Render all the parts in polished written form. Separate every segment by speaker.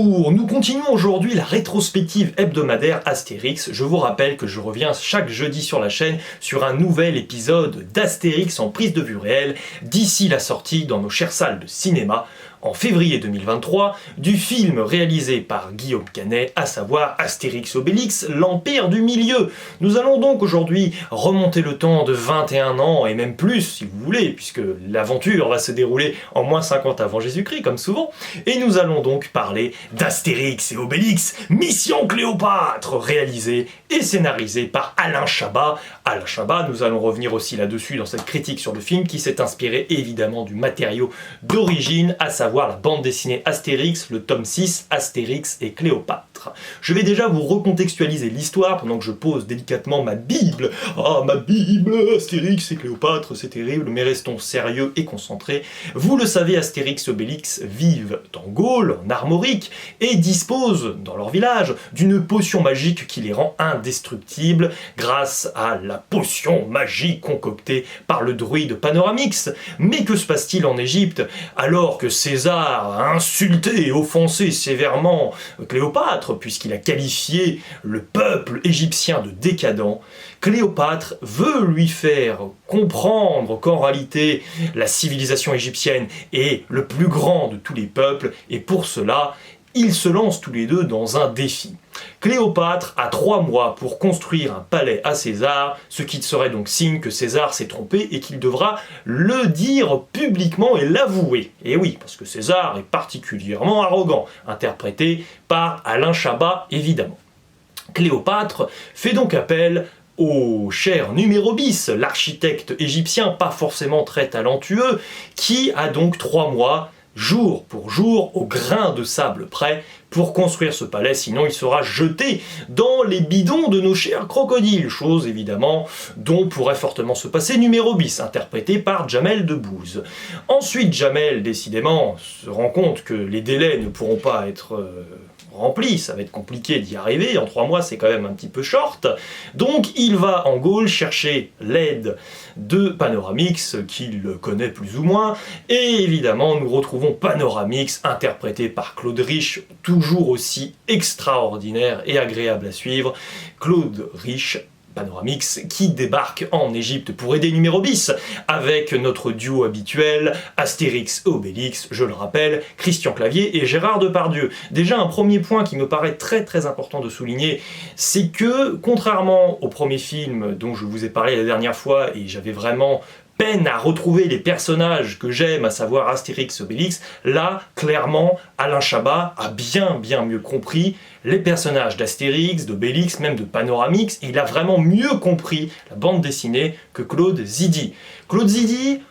Speaker 1: Bonjour, nous continuons aujourd'hui la rétrospective hebdomadaire Astérix. Je vous rappelle que je reviens chaque jeudi sur la chaîne sur un nouvel épisode d'Astérix en prise de vue réelle d'ici la sortie dans nos chères salles de cinéma en février 2023 du film réalisé par Guillaume Canet, à savoir Astérix Obélix, l'Empire du Milieu. Nous allons donc aujourd'hui remonter le temps de 21 ans et même plus si vous voulez, puisque l'aventure va se dérouler en moins 50 avant Jésus-Christ comme souvent, et nous allons donc parler d'Astérix et Obélix, Mission Cléopâtre, réalisé et scénarisé par Alain Chabat. Alain Chabat, nous allons revenir aussi là-dessus dans cette critique sur le film qui s'est inspiré évidemment du matériau d'origine, à savoir la bande dessinée Astérix, le tome 6, Astérix et Cléopâtre. Je vais déjà vous recontextualiser l'histoire pendant que je pose délicatement ma Bible. Ah, ma Bible, Astérix et Cléopâtre, c'est terrible, mais restons sérieux et concentrés. Vous le savez, Astérix et Obélix vivent en Gaule, en Armorique, et disposent, dans leur village, d'une potion magique qui les rend indestructibles grâce à la potion magique concoctée par le druide Panoramix. Mais que se passe-t-il en Égypte alors que César a insulté et offensé sévèrement Cléopâtre puisqu'il a qualifié le peuple égyptien de décadent? Cléopâtre veut lui faire comprendre qu'en réalité la civilisation égyptienne est le plus grand de tous les peuples, et pour cela ils se lancent tous les deux dans un défi. Cléopâtre a 3 mois pour construire un palais à César, ce qui serait donc signe que César s'est trompé et qu'il devra le dire publiquement et l'avouer. Et oui, parce que César est particulièrement arrogant, interprété par Alain Chabat évidemment. Cléopâtre fait donc appel au cher Numérobis, l'architecte égyptien pas forcément très talentueux, qui a donc 3 mois jour pour jour, au grain de sable près, pour construire ce palais, sinon il sera jeté dans les bidons de nos chers crocodiles, chose évidemment dont pourrait fortement se passer Numérobis, interprété par Jamel Debbouze. Ensuite, Jamel, décidément, se rend compte que les délais ne pourront pas être remplis, ça va être compliqué d'y arriver, en 3 mois c'est quand même un petit peu short, donc il va en Gaule chercher l'aide de Panoramix, qu'il connaît plus ou moins, et évidemment nous retrouvons Panoramix, interprété par Claude Rich, toujours aussi extraordinaire et agréable à suivre. Claude Rich, Panoramix, qui débarque en Égypte pour aider Numérobis, avec notre duo habituel, Astérix et Obélix, je le rappelle, Christian Clavier et Gérard Depardieu. Déjà, un premier point qui me paraît très important de souligner, c'est que, contrairement au premier film dont je vous ai parlé la dernière fois, et j'avais vraiment peine à retrouver les personnages que j'aime, à savoir Astérix et Obélix, là, clairement, Alain Chabat a bien mieux compris les personnages d'Astérix, d'Obélix, même de Panoramix, et il a vraiment mieux compris la bande dessinée que Claude Zidi. Claude Zidi,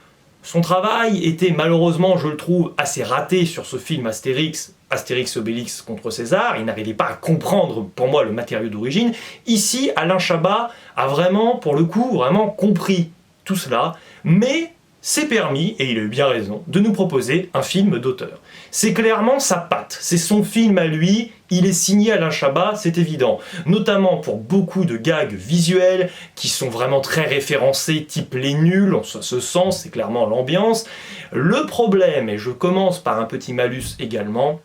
Speaker 1: son travail était malheureusement, je le trouve, assez raté sur ce film Astérix et Obélix contre César. Il n'arrivait pas à comprendre, pour moi, le matériau d'origine. Ici, Alain Chabat a vraiment, pour le coup, vraiment compris tout cela, mais c'est permis, et il a eu bien raison, de nous proposer un film d'auteur. C'est clairement sa patte, c'est son film à lui, il est signé Alain Chabat, c'est évident. Notamment pour beaucoup de gags visuels qui sont vraiment très référencés, type les nuls, ça se sent, c'est clairement l'ambiance. Le problème, et je commence par un petit malus également,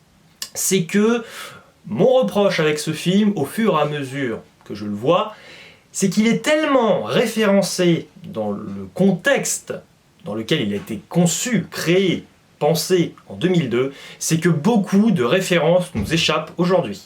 Speaker 1: c'est que mon reproche avec ce film, au fur et à mesure que je le vois, c'est qu'il est tellement référencé dans le contexte dans lequel il a été conçu, créé, pensé en 2002, c'est que beaucoup de références nous échappent aujourd'hui.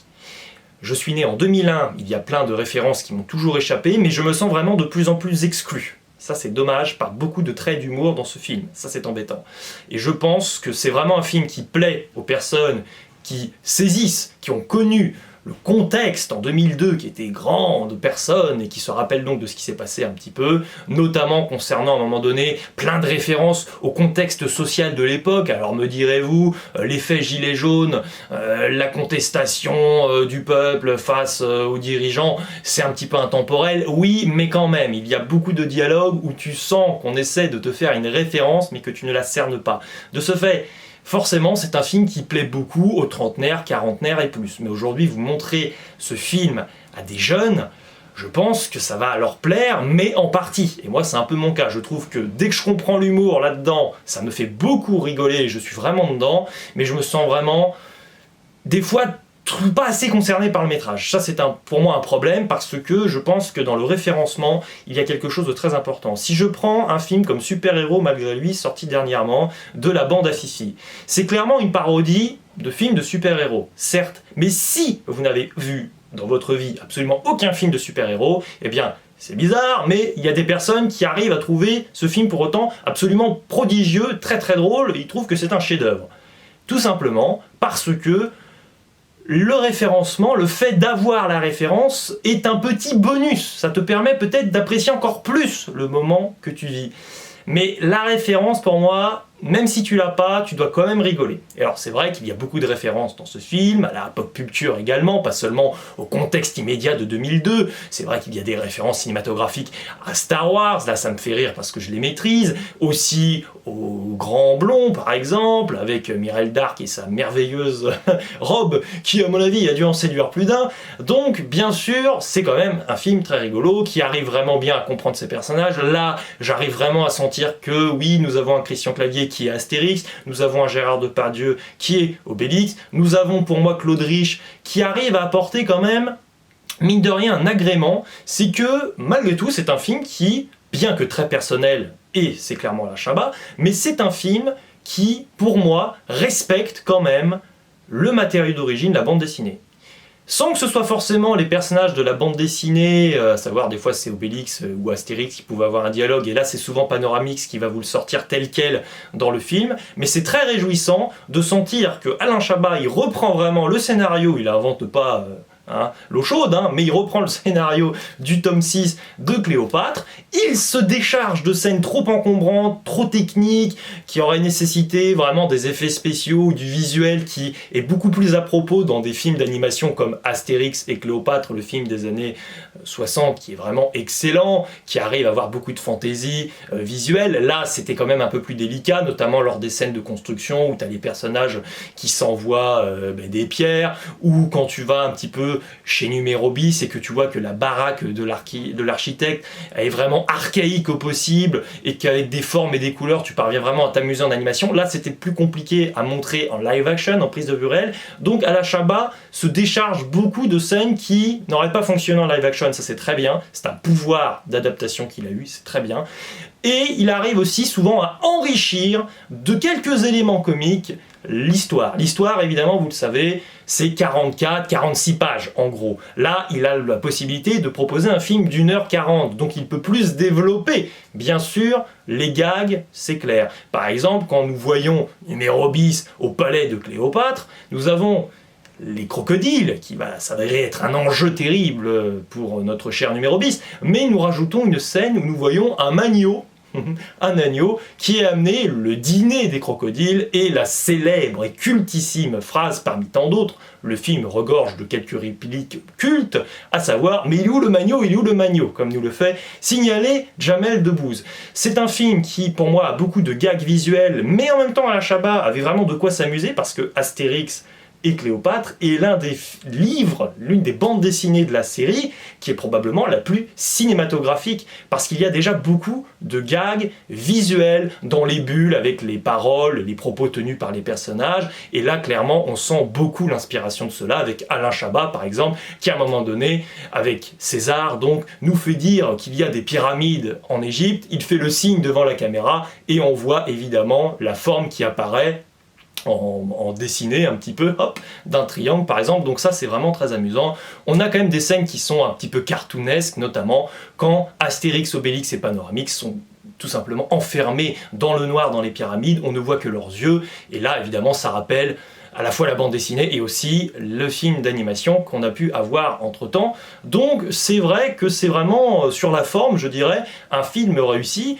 Speaker 1: Je suis né en 2001, il y a plein de références qui m'ont toujours échappé, mais je me sens vraiment de plus en plus exclu. Ça c'est dommage, par beaucoup de traits d'humour dans ce film, ça c'est embêtant. Et je pense que c'est vraiment un film qui plaît aux personnes qui saisissent, qui ont connu le contexte en 2002 qui était grand de personnes et qui se rappellent donc de ce qui s'est passé un petit peu, notamment concernant à un moment donné plein de références au contexte social de l'époque. Alors me direz-vous, l'effet gilet jaune, la contestation du peuple face aux dirigeants, c'est un petit peu intemporel. Oui, mais quand même, il y a beaucoup de dialogues où tu sens qu'on essaie de te faire une référence mais que tu ne la cernes pas. De ce fait, forcément, c'est un film qui plaît beaucoup aux trentenaires, quarantenaires et plus. Mais aujourd'hui, vous montrez ce film à des jeunes, je pense que ça va leur plaire, mais en partie. Et moi, c'est un peu mon cas. Je trouve que dès que je comprends l'humour là-dedans, ça me fait beaucoup rigoler et je suis vraiment dedans, mais je me sens vraiment des fois pas assez concerné par le métrage. Ça, c'est pour moi un problème parce que je pense que dans le référencement, il y a quelque chose de très important. Si je prends un film comme Super-héros malgré lui, sorti dernièrement, de la bande à Fifi, c'est clairement une parodie de film de super-héros, certes, mais si vous n'avez vu dans votre vie absolument aucun film de super-héros, eh bien, c'est bizarre, mais il y a des personnes qui arrivent à trouver ce film pour autant absolument prodigieux, très très drôle, et ils trouvent que c'est un chef-d'œuvre. Tout simplement parce que le référencement, le fait d'avoir la référence est un petit bonus. Ça te permet peut-être d'apprécier encore plus le moment que tu vis. Mais la référence, pour moi, même si tu l'as pas, tu dois quand même rigoler. Et alors c'est vrai qu'il y a beaucoup de références dans ce film, à la pop culture également, pas seulement au contexte immédiat de 2002. C'est vrai qu'il y a des références cinématographiques à Star Wars, là ça me fait rire parce que je les maîtrise. Aussi au Grand Blond par exemple, avec Mireille Darc et sa merveilleuse robe, qui à mon avis a dû en séduire plus d'un. Donc bien sûr, c'est quand même un film très rigolo, qui arrive vraiment bien à comprendre ses personnages. Là, j'arrive vraiment à sentir que oui, nous avons un Christian Clavier qui est Astérix, nous avons un Gérard Depardieu qui est Obélix, nous avons pour moi Claude Rich qui arrive à apporter quand même, mine de rien, un agrément. C'est que malgré tout, c'est un film qui, bien que très personnel, et c'est clairement la Chabat, mais c'est un film qui, pour moi, respecte quand même le matériau d'origine, la bande dessinée. Sans que ce soit forcément les personnages de la bande dessinée, à savoir des fois c'est Obélix ou Astérix qui pouvaient avoir un dialogue, et là c'est souvent Panoramix qui va vous le sortir tel quel dans le film, mais c'est très réjouissant de sentir que Alain Chabat, il reprend vraiment le scénario, il invente pas l'eau chaude, mais il reprend le scénario du tome 6 de Cléopâtre, il se décharge de scènes trop encombrantes, trop techniques, qui auraient nécessité vraiment des effets spéciaux ou du visuel qui est beaucoup plus à propos dans des films d'animation comme Astérix et Cléopâtre, le film des années 60 qui est vraiment excellent, qui arrive à avoir beaucoup de fantaisie visuelle. Là, c'était quand même un peu plus délicat, notamment lors des scènes de construction où tu as les personnages qui s'envoient des pierres, ou quand tu vas un petit peu chez Numéro Bis et que tu vois que la baraque de l'architecte est vraiment archaïque au possible et qu'avec des formes et des couleurs tu parviens vraiment à t'amuser en animation. Là c'était plus compliqué à montrer en live action, en prise de vue réelle, donc Alain Chabat se décharge beaucoup de scènes qui n'auraient pas fonctionné en live action. Ça c'est très bien, c'est un pouvoir d'adaptation qu'il a eu, c'est très bien. Et il arrive aussi souvent à enrichir de quelques éléments comiques l'histoire. L'histoire, évidemment, vous le savez, c'est 44-46 pages, en gros. Là, il a la possibilité de proposer un film d'1h40, donc il peut plus développer. Bien sûr, les gags, c'est clair. Par exemple, quand nous voyons Numéro Bis au palais de Cléopâtre, nous avons les crocodiles, qui va s'avérer être un enjeu terrible pour notre cher Numéro Bis, mais nous rajoutons une scène où nous voyons un agneau, qui est amené, le dîner des crocodiles, et la célèbre et cultissime phrase parmi tant d'autres, le film regorge de quelques répliques cultes, à savoir « Mais il est où le magneau, il est où le magneau ?» comme nous le fait signaler Jamel Debbouze. C'est un film qui, pour moi, a beaucoup de gags visuels, mais en même temps, Alain Chabat avait vraiment de quoi s'amuser, parce que Astérix et Cléopâtre est l'un des livres, l'une des bandes dessinées de la série qui est probablement la plus cinématographique, parce qu'il y a déjà beaucoup de gags visuels dans les bulles avec les paroles, les propos tenus par les personnages, et là clairement on sent beaucoup l'inspiration de cela avec Alain Chabat par exemple, qui à un moment donné avec César donc nous fait dire qu'il y a des pyramides en Égypte, il fait le signe devant la caméra et on voit évidemment la forme qui apparaît en dessiné un petit peu, hop, d'un triangle par exemple, donc ça c'est vraiment très amusant. On a quand même des scènes qui sont un petit peu cartoonesques, notamment quand Astérix, Obélix et Panoramix sont tout simplement enfermés dans le noir dans les pyramides, on ne voit que leurs yeux, et là évidemment ça rappelle à la fois la bande dessinée et aussi le film d'animation qu'on a pu avoir entre temps. Donc c'est vrai que c'est vraiment sur la forme, je dirais, un film réussi.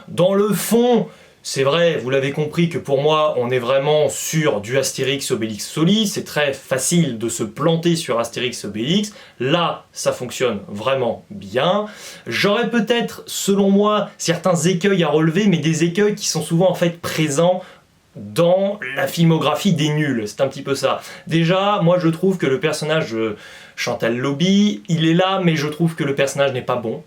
Speaker 1: Dans le fond, c'est vrai, vous l'avez compris que pour moi, on est vraiment sur du Astérix Obélix Soli, c'est très facile de se planter sur Astérix Obélix, là, ça fonctionne vraiment bien. J'aurais peut-être, selon moi, certains écueils à relever, mais des écueils qui sont souvent en fait présents dans la filmographie des nuls, c'est un petit peu ça. Déjà, moi je trouve que le personnage de Chantal Lobby, il est là, mais je trouve que le personnage n'est pas bon.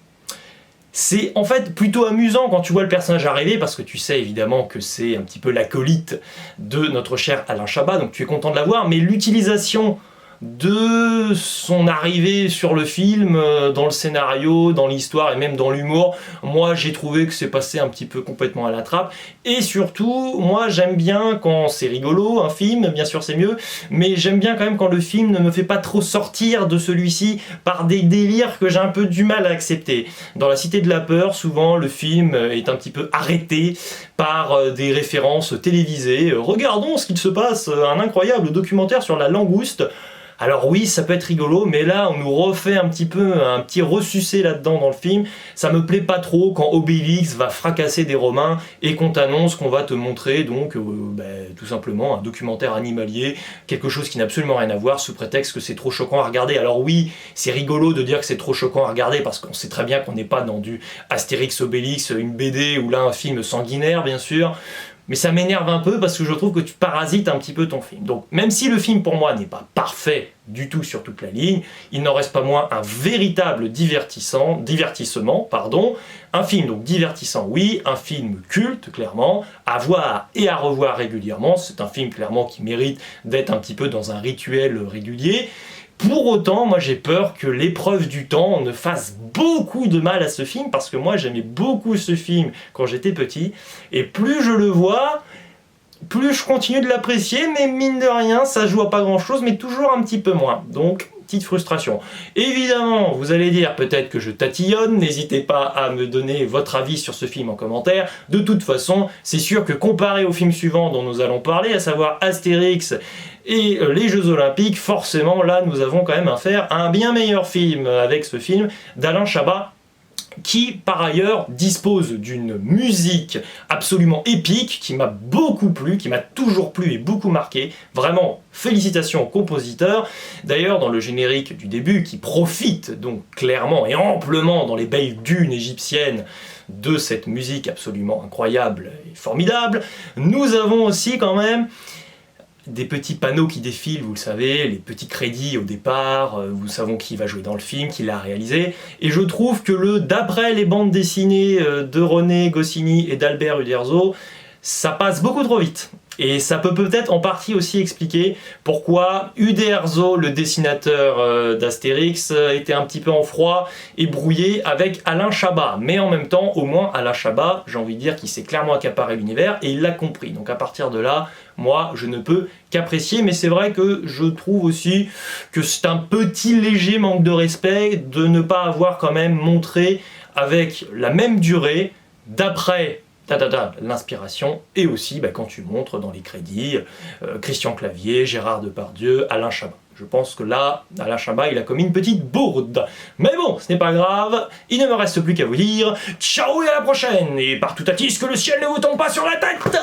Speaker 1: C'est en fait plutôt amusant quand tu vois le personnage arriver, parce que tu sais évidemment que c'est un petit peu l'acolyte de notre cher Alain Chabat, donc tu es content de l'avoir, mais l'utilisation de son arrivée sur le film, dans le scénario, dans l'histoire et même dans l'humour, moi j'ai trouvé que c'est passé un petit peu complètement à la trappe. Et surtout, moi j'aime bien quand c'est rigolo, un film, bien sûr c'est mieux, mais j'aime bien quand même quand le film ne me fait pas trop sortir de celui-ci par des délires que j'ai un peu du mal à accepter. Dans La Cité de la Peur, souvent le film est un petit peu arrêté par des références télévisées. Regardons ce qu'il se passe, un incroyable documentaire sur la langouste. Alors oui, ça peut être rigolo, mais là, on nous refait un petit ressucé là-dedans dans le film. Ça me plaît pas trop quand Obélix va fracasser des Romains et qu'on t'annonce qu'on va te montrer donc tout simplement un documentaire animalier, quelque chose qui n'a absolument rien à voir, sous prétexte que c'est trop choquant à regarder. Alors oui, c'est rigolo de dire que c'est trop choquant à regarder, parce qu'on sait très bien qu'on n'est pas dans du Astérix Obélix, une BD ou là un film sanguinaire, bien sûr. Mais ça m'énerve un peu parce que je trouve que tu parasites un petit peu ton film. Donc même si le film pour moi n'est pas parfait du tout sur toute la ligne, il n'en reste pas moins un véritable divertissement, un film donc divertissant oui, un film culte clairement, à voir et à revoir régulièrement, c'est un film clairement qui mérite d'être un petit peu dans un rituel régulier. Pour autant, moi j'ai peur que l'épreuve du temps ne fasse beaucoup de mal à ce film, parce que moi j'aimais beaucoup ce film quand j'étais petit, et plus je le vois, plus je continue de l'apprécier, mais mine de rien, ça joue à pas grand chose, mais toujours un petit peu moins. Donc, petite frustration. Évidemment, vous allez dire peut-être que je tatillonne, n'hésitez pas à me donner votre avis sur ce film en commentaire. De toute façon, c'est sûr que comparé au film suivant dont nous allons parler, à savoir Astérix et les Jeux Olympiques, forcément là nous avons quand même affaire à un bien meilleur film avec ce film d'Alain Chabat, qui par ailleurs dispose d'une musique absolument épique qui m'a beaucoup plu, qui m'a toujours plu et beaucoup marqué. Vraiment, félicitations au compositeur. D'ailleurs, dans le générique du début, qui profite donc clairement et amplement dans les belles dunes égyptiennes de cette musique absolument incroyable et formidable, nous avons aussi quand même des petits panneaux qui défilent, vous le savez, les petits crédits au départ, nous savons qui va jouer dans le film, qui l'a réalisé, et je trouve que d'après les bandes dessinées de René Goscinny et d'Albert Uderzo, ça passe beaucoup trop vite. Et ça peut peut-être en partie aussi expliquer pourquoi Uderzo, le dessinateur d'Astérix, était un petit peu en froid et brouillé avec Alain Chabat. Mais en même temps, au moins Alain Chabat, j'ai envie de dire qu'il s'est clairement accaparé l'univers et il l'a compris. Donc à partir de là, moi je ne peux qu'apprécier, mais c'est vrai que je trouve aussi que c'est un petit léger manque de respect de ne pas avoir quand même montré avec la même durée d'après l'inspiration, et aussi quand tu montres dans les crédits Christian Clavier, Gérard Depardieu, Alain Chabat. Je pense que là, Alain Chabat, il a commis une petite bourde. Mais bon, ce n'est pas grave, il ne me reste plus qu'à vous dire ciao et à la prochaine, et partout à tis que le ciel ne vous tombe pas sur la tête.